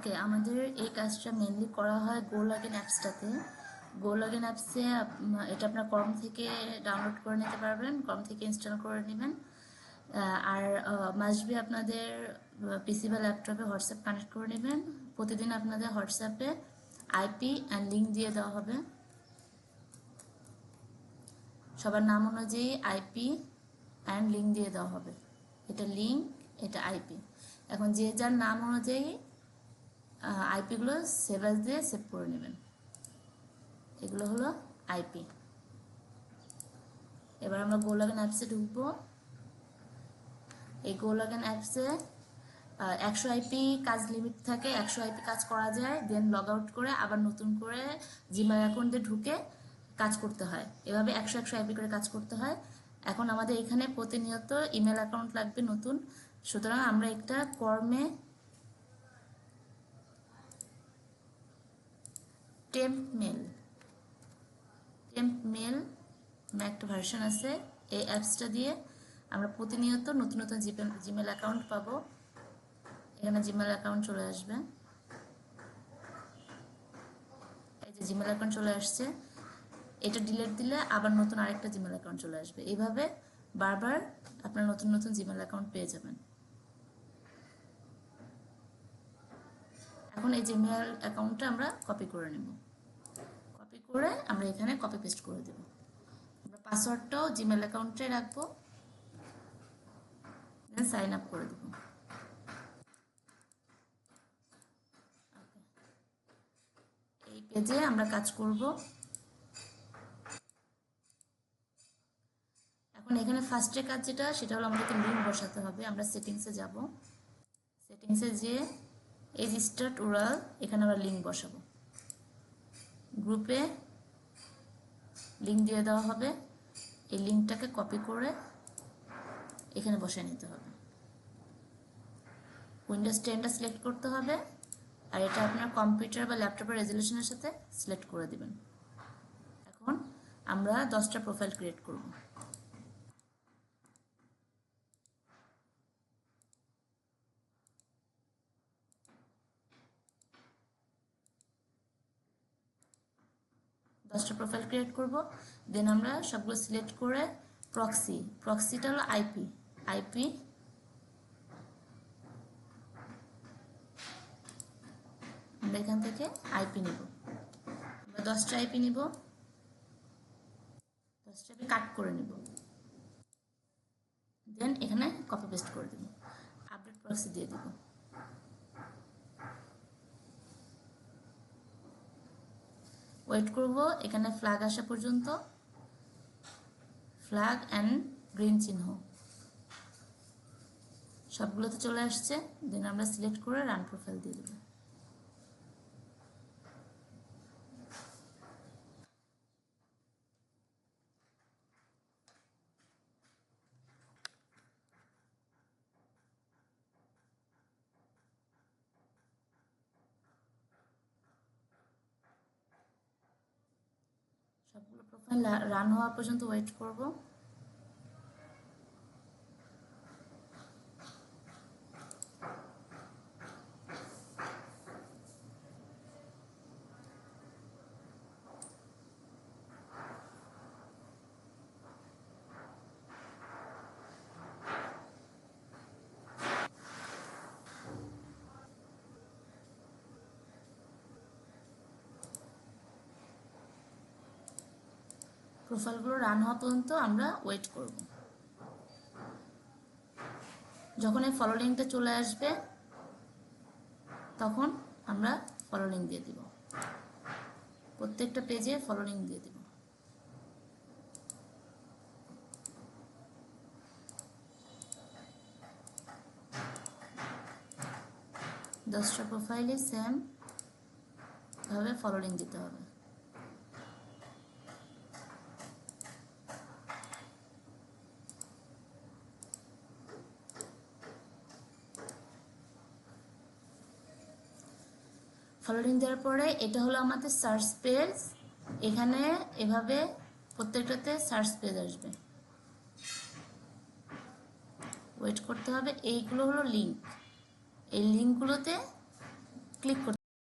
ওকে, আমাদের এই কাজটা মেনলি করা হয় গো লগইন অ্যাপসটাতে। গো লগইন অ্যাপসে এটা আপনার ক্রম থেকে ডাউনলোড করে নিতে পারবেন, ক্রম থেকে ইনস্টল করে নেবেন। আর মাস্ট বি আপনাদের পিসি বা ল্যাপটপে হোয়াটসঅ্যাপ কানেক্ট করে নেবেন। প্রতিদিন আপনাদের হোয়াটসঅ্যাপে আইপি অ্যান্ড লিঙ্ক দিয়ে দেওয়া হবে। সবার নাম অনুযায়ী আইপি অ্যান্ড লিঙ্ক দিয়ে দেওয়া হবে। এটা লিঙ্ক, এটা আইপি। এখন যে যার নাম অনুযায়ী আইপিগুলো সেভ অ্যাজ দিয়ে সেভ করে নেবেন। এগুলো হলো আইপি। এবার আমরা গো লগইন অ্যাপসে ঢুকবো। এই গো লগইন অ্যাপসে 100 আইপি কাজ লিমিট থাকে, 100 আইপি কাজ করা যায়, দেন লগ আউট করে আবার নতুন করে জিমেল অ্যাকাউন্টে ঢুকে কাজ করতে হয়। এভাবে 100 আইপি করে কাজ করতে হয়। এখন আমাদের এখানে প্রতিনিয়ত ইমেল অ্যাকাউন্ট লাগবে নতুন, সুতরাং আমরা একটা কর্মে টেম্প মেল একটা ভার্সন আছে। এই অ্যাপসটা দিয়ে আমরা প্রতিনিয়ত নতুন নতুন জিমেল অ্যাকাউন্ট পাবো। এখানে জিমেল অ্যাকাউন্ট চলে আসবে। এই যে জিমেল অ্যাকাউন্ট চলে আসছে, এটা ডিলিট দিলে আবার নতুন আরেকটা জিমেল অ্যাকাউন্ট চলে আসবে। এইভাবে বারবার আপনার নতুন নতুন জিমেল অ্যাকাউন্ট পেয়ে যাবেন। এখন এই জিমেল অ্যাকাউন্টটা আমরা কপি করে নেব। কপি করে আমরা এখানে কপি পেস্ট করে দেব। আমরা পাসওয়ার্ডটাও জিমেল অ্যাকাউন্টে রাখবো, দেন সাইন আপ করে দেব। এই পেজে আমরা কাজ করব। এখন এখানে ফার্স্টে কাজ যেটা, সেটা হলো আমাদেরকে লিঙ্ক বসাতে হবে। আমরা সেটিংসে যাব, সেটিংসে যেয়ে এই যে স্টার্ট উরাল, এখানে আমরা লিঙ্ক বসাবো। গ্রুপে লিঙ্ক দিয়ে দেওয়া হবে। এই লিঙ্কটাকে কপি করে এখানে বসায় নিতে হবে। উইন্ডোজ 10টা সিলেক্ট করতে হবে, আর এটা আপনার কম্পিউটার বা ল্যাপটপের রেজলিউশনের সাথে সিলেক্ট করে দিবেন। এখন আমরা 10টা প্রোফাইল ক্রিয়েট করব। প্রোফাইল ক্রিয়েট করব, দেন আমরা সবগুলো সিলেক্ট করে প্রক্সিটা হলো আইপি আমরা এখান থেকে আইপি নিব। আমরা 10টা আইপি নিব, 10টা আইপি কাট করে নিব, দেন এখানে কপি পেস্ট করে দেব। আপডেট প্রক্সি দিয়ে দেব। ওয়েট করব এখানে ফ্ল্যাগ আসা পর্যন্ত। ফ্ল্যাগ অ্যান্ড গ্রিন চিহ্ন সবগুলোতে চলে আসছে, দেন আমরা সিলেক্ট করে রান প্রোফাইল দিয়ে দেব। সবগুলো প্রোফাইল রান হওয়া পর্যন্ত ওয়েট করব। প্রোফাইলগুলো রান হওয়া পর্যন্ত আমরা ওয়েট করব। যখন এই ফলো লিঙ্কটা চলে আসবে, তখন আমরা ফলো লিঙ্ক দিয়ে দিব। প্রত্যেকটা পেজে ফলো লিঙ্ক দিয়ে দিব। দশটা প্রোফাইলে সেম ভাবে ফলো লিঙ্ক দিতে হবে। ফলো লিঙ্ক দেওয়ার পরে এটা হলো আমাদের সার্চ পেজ। এখানে এভাবে প্রত্যেকটাতে সার্চ পেজ আসবে, ওয়েট করতে হবে। এইগুলো হলো লিঙ্ক, এই লিঙ্কগুলোতে ক্লিক করতে